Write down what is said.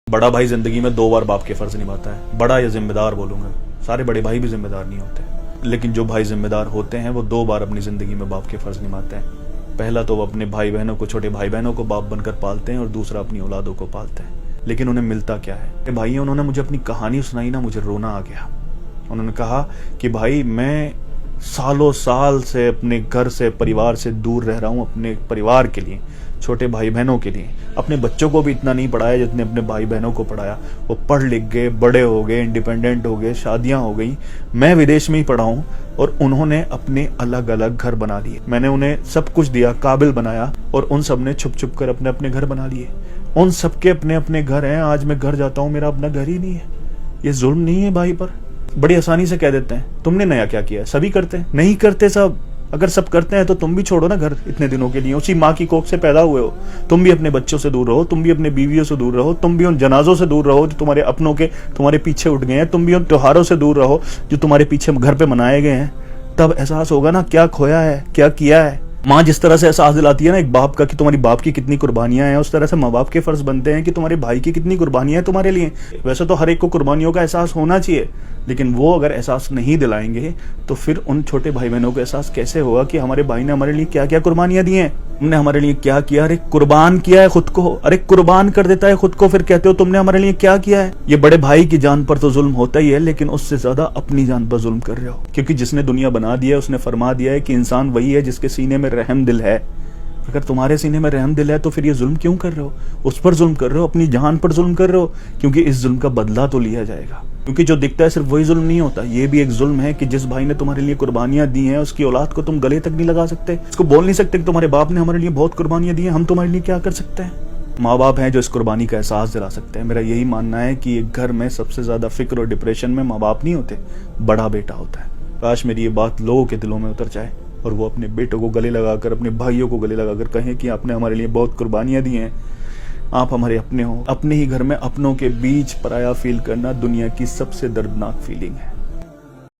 बड़ा भाई जिंदगी में 2 बार बाप के फर्ज निभाता है। बड़ा या जिम्मेदार बोलूंगा, सारे बड़े भाई भी जिम्मेदार नहीं होते, लेकिन जो भाई जिम्मेदार होते हैं वो 2 बार अपनी जिंदगी में बाप के फर्ज निभाते हैं। पहला तो वो अपने भाई बहनों को, छोटे भाई बहनों को बाप बनकर पालते हैं, और दूसरा अपनी औलादों को पालते हैं। लेकिन उन्हें मिलता क्या है? भाई उन्होंने मुझे अपनी कहानी सुनाई ना, मुझे रोना आ गया। उन्होंने कहा कि भाई मैं सालों साल से अपने घर से, परिवार से दूर रह रहा हूँ, अपने परिवार के लिए, छोटे भाई बहनों के लिए। अपने बच्चों को भी इतना नहीं पढ़ाया जितने अपने भाई बहनों को पढ़ाया। वो पढ़ लिख गए, बड़े हो गए, इंडिपेंडेंट हो गए, शादियां हो गई। मैं विदेश में ही पढ़ा हूँ और उन्होंने अपने अलग अलग घर बना लिए। मैंने उन्हें सब कुछ दिया, काबिल बनाया, और उन सब ने छुप छुप कर अपने अपने घर बना लिए। उन सबके अपने अपने घर हैं। आज मैं घर जाता हूँ, मेरा अपना घर ही नहीं है। ये जुल्म नहीं है भाई पर? बड़ी आसानी से कह देते हैं तुमने नया क्या किया है? सभी करते हैं? नहीं करते सब। अगर सब करते हैं तो तुम भी छोड़ो ना घर इतने दिनों के लिए। उसी माँ की कोख से पैदा हुए हो, तुम भी अपने बच्चों से दूर रहो, तुम भी अपने बीवियों से दूर रहो, तुम भी उन जनाजों से दूर रहो जो तुम्हारे अपनों के तुम्हारे पीछे उठ गए हैं, तुम भी उन त्योहारों से दूर रहो जो तुम्हारे पीछे घर पे मनाए गए हैं। तब एहसास होगा ना क्या खोया है, क्या किया है। माँ जिस तरह से एहसास दिलाती है ना एक बाप का कि तुम्हारी बाप की कितनी कुर्बानियां हैं, उस तरह से माँ बाप के फर्ज बनते हैं कि तुम्हारे भाई की कितनी कुर्बानियां हैं तुम्हारे लिए। वैसे तो हर एक को कुर्बानियों का एहसास होना चाहिए, लेकिन वो अगर एहसास नहीं दिलाएंगे तो फिर उन छोटे भाई बहनों को एहसास कैसे होगा कि हमारे भाई ने हमारे लिए क्या क्या कुर्बानियां दी हैं, तुमने हमारे लिए क्या किया। अरे कुर्बान किया है खुद को, अरे कुर्बान कर देता है खुद को, फिर कहते हो तुमने हमारे लिए क्या किया है। ये बड़े भाई की जान पर तो जुल्म होता ही है, लेकिन उससे ज्यादा अपनी जान पर जुल्म कर रहे हो, क्योंकि जिसने दुनिया बना दिया है उसने फरमा दिया है कि इंसान वही है जिसके सीने में रहम दिल है। अगर तुम्हारे सीने में रहम दिल है तो फिर ये जुल्म क्यों कर रहे हो? उस पर जुल्म कर रहे हो, अपनी जान पर जुल्म कर रहे हो, क्योंकि इस जुल्म का बदला तो लिया जाएगा। क्योंकि जो दिखता है सिर्फ वही जुल्म नहीं होता, ये भी एक जुल्म है कि जिस भाई ने तुम्हारे लिए कुर्बानियां दी हैं उसकी औलाद को तुम गले तक नहीं लगा सकते, उसको बोल नहीं सकते कि तुम्हारे बाप ने हमारे लिए बहुत कुर्बानियां दी हैं, हम तुम्हारे लिए क्या कर सकते हैं। माँ बाप हैं जो इस कुर्बानी का एहसास दिला सकते हैं। मेरा यही मानना है कि एक घर में सबसे ज्यादा फिक्र और डिप्रेशन में माँ बाप नहीं होते, बड़ा बेटा होता है। काश मेरी ये बात लोगों के दिलों में उतर जाए और वो अपने बेटों को गले लगाकर, अपने भाइयों को गले लगाकर कहें कि आपने हमारे लिए बहुत कुर्बानियां दी हैं, आप हमारे अपने हो। अपने ही घर में अपनों के बीच पराया फील करना दुनिया की सबसे दर्दनाक फीलिंग है।